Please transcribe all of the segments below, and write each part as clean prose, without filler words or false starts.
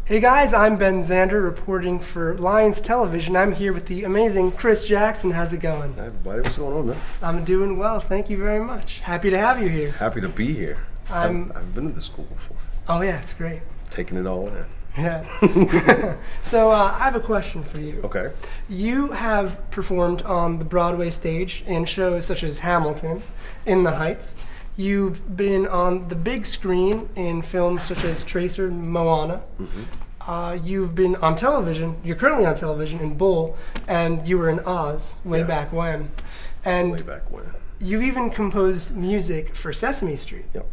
Hey guys, I'm Ben Zander reporting for Lions Television. I'm here with the amazing Chris Jackson. How's it going? Hi everybody, what's going on, man? I'm doing well, thank you very much. Happy to have you here. Happy to be here. I've been to this school before. Oh yeah, it's great. Taking it all in. Yeah. So I have a question for you. Okay. You have performed on the Broadway stage in shows such as Hamilton, In the Heights. You've been on the big screen in films such as Tracer, Moana. Mm-hmm. You've been on television. You're currently on television in Bull, and you were in Oz way back when. And way back when. you've even composed music for Sesame Street. Yep.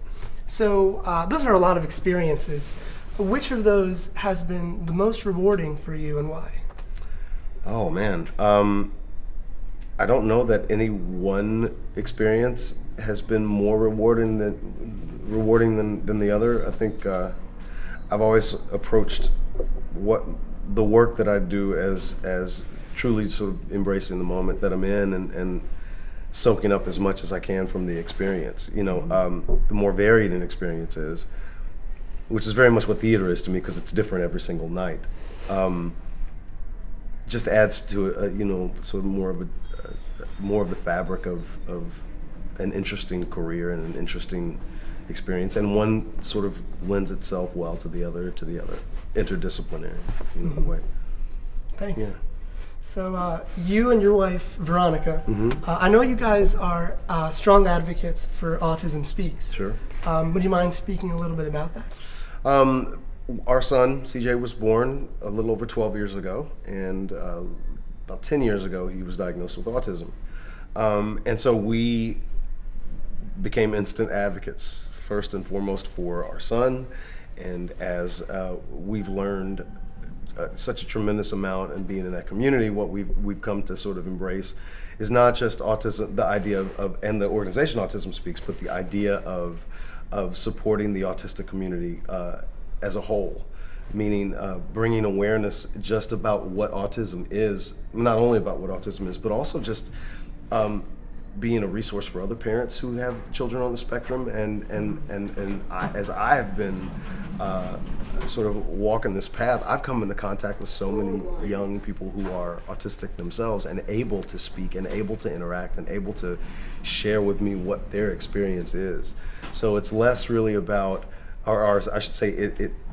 So those are a lot of experiences. Which of those has been the most rewarding for you, and why? Oh man, I don't know that any one experience has been more rewarding than the other. I think I've always approached the work that I do as truly sort of embracing the moment that I'm in and soaking up as much as I can from the experience. You know, the more varied an experience is, which is very much what theater is to me, because it's different every single night. Just adds to sort of more of the fabric of an interesting career and an interesting experience, and one sort of lends itself well to the other, interdisciplinary way. Thanks. Yeah. So you and your wife, Veronica, I know you guys are strong advocates for Autism Speaks. Sure. Would you mind speaking a little bit about that? Our son, CJ, was born a little over 12 years ago, and about 10 years ago, he was diagnosed with autism. And so we became instant advocates, first and foremost for our son. And as we've learned such a tremendous amount and being in that community, what we've come to sort of embrace is not just autism, the idea of and the organization Autism Speaks, but the idea of supporting the autistic community as a whole, meaning bringing awareness just about what autism is, not only about what autism is, but also just being a resource for other parents who have children on the spectrum, and as I have been sort of walking this path, I've come into contact with so many young people who are autistic themselves and able to speak and able to interact and able to share with me what their experience is. So it's less really about I should say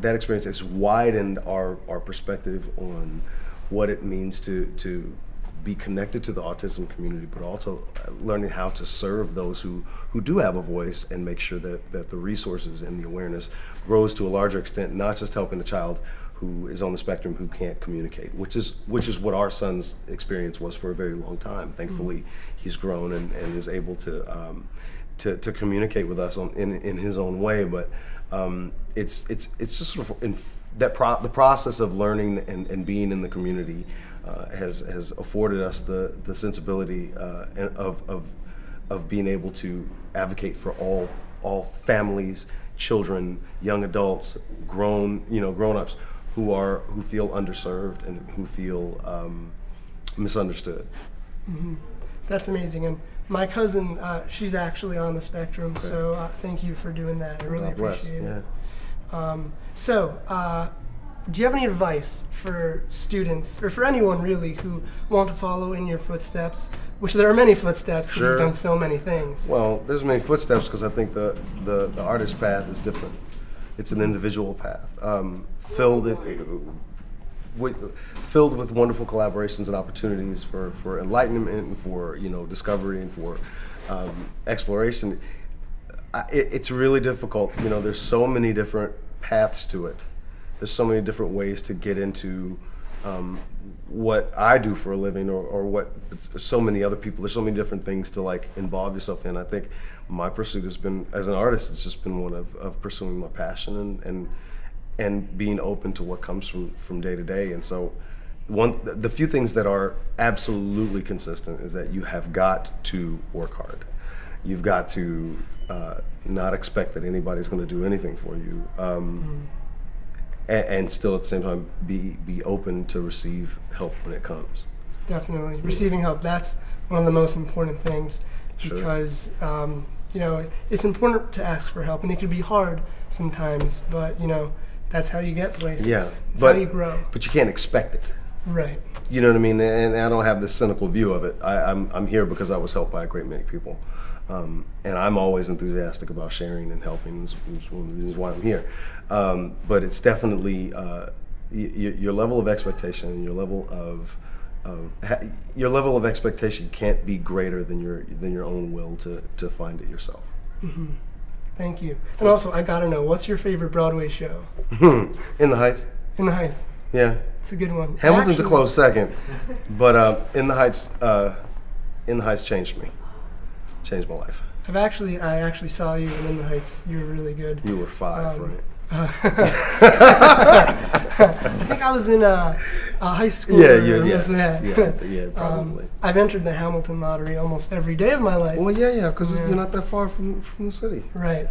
that experience has widened our perspective on what it means to be connected to the autism community, but also learning how to serve those who do have a voice and make sure that the resources and the awareness grows to a larger extent, not just helping a child who is on the spectrum who can't communicate, which is what our son's experience was for a very long time. Thankfully, he's grown and is able to communicate with us in his own way, but it's just sort of the process of learning and being in the community has afforded us the sensibility of being able to advocate for all families, children, young adults, grown-ups who feel underserved and who feel misunderstood. That's amazing. And my cousin, she's actually on the spectrum, okay. So thank you for doing that. I really appreciate it. Yeah. Do you have any advice for students, or for anyone really, who want to follow in your footsteps, which there are many footsteps because you've done so many things? Well, there's many footsteps because I think the artist path is different. It's an individual path, filled with wonderful collaborations and opportunities for enlightenment and for discovery and for exploration. It's really difficult. There's so many different paths to it. There's so many different ways to get into what I do for a living, or what so many other people. There's so many different things to involve yourself in. I think my pursuit has been, as an artist, it's just been one of pursuing my passion and being open to what comes from day to day. And so the few things that are absolutely consistent is that you have got to work hard. You've got to not expect that anybody's going to do anything for you. And still at the same time be open to receive help when it comes. Definitely. Receiving help, that's one of the most important things. Sure. Because it's important to ask for help, and it can be hard sometimes, but That's how you get places. Yeah, That's how you grow. but you can't expect it. Right. You know what I mean? And I don't have this cynical view of it. I'm here because I was helped by a great many people. And I'm always enthusiastic about sharing and helping. This is one of the reasons why I'm here. But it's definitely your level of expectation, your level of expectation can't be greater than your own will to find it yourself. Mm-hmm. Thank you. And also, I gotta know, what's your favorite Broadway show? In the Heights. In the Heights. Yeah. It's a good one. Hamilton's a close second, but In the Heights changed me, changed my life. I actually saw you in the Heights. You were really good. You were 5, right? I think I was in high school. Yeah, probably. I've entered the Hamilton lottery almost every day of my life. Well, yeah, because you're not that far from the city. Right.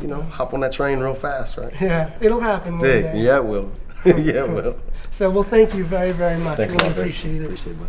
You know, hop on that train real fast, right? Yeah, it'll happen one day. Yeah, it will. Yeah, it will. So, well, thank you very, very much. Thanks really a lot, appreciate it. Appreciate it, bud.